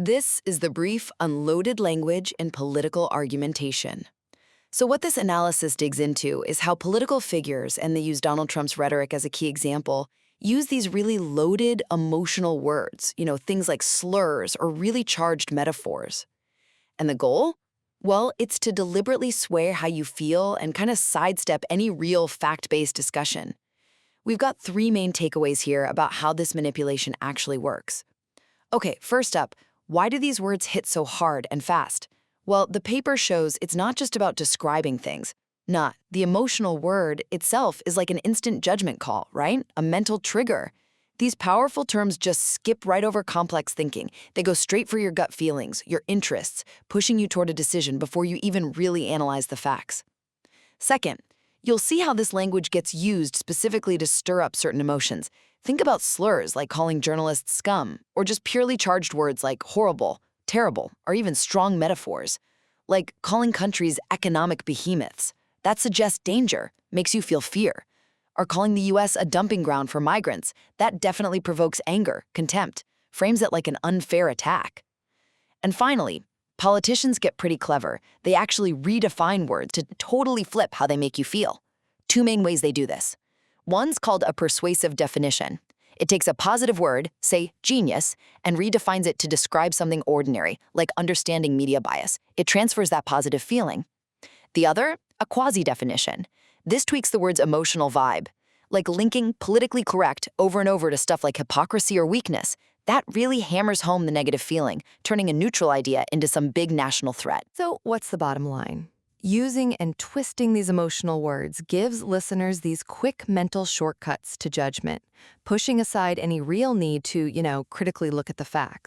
This is the brief, unloaded language in political argumentation. So what this analysis digs into is how political figures, and they use Donald Trump's rhetoric as a key example, use these really loaded emotional words, things like slurs or really charged metaphors. And the goal? Well, it's to deliberately sway how you feel and kind of sidestep any real fact-based discussion. We've got three main takeaways here about how this manipulation actually works. Okay, first up, why do these words hit so hard and fast? Well, the paper shows it's not just about describing things. Nah, the emotional word itself is like an instant judgment call, right? A mental trigger. These powerful terms just skip right over complex thinking. They go straight for your gut feelings, your interests, pushing you toward a decision before you even really analyze the facts. Second, you'll see how this language gets used specifically to stir up certain emotions. Think about slurs like calling journalists scum, or just purely charged words like horrible, terrible, or even strong metaphors, like calling countries economic behemoths. That suggests danger, makes you feel fear. Or calling the US a dumping ground for migrants. That definitely provokes anger, contempt, frames it like an unfair attack. And finally, politicians get pretty clever. They actually redefine words to totally flip how they make you feel. Two main ways they do this. One's called a persuasive definition. It takes a positive word, say genius, and redefines it to describe something ordinary, like understanding media bias. It transfers that positive feeling. The other, a quasi-definition. This tweaks the word's emotional vibe, like linking politically correct over and over to stuff like hypocrisy or weakness. That really hammers home the negative feeling, turning a neutral idea into some big national threat. So what's the bottom line? Using and twisting these emotional words gives listeners these quick mental shortcuts to judgment, pushing aside any real need to, critically look at the facts.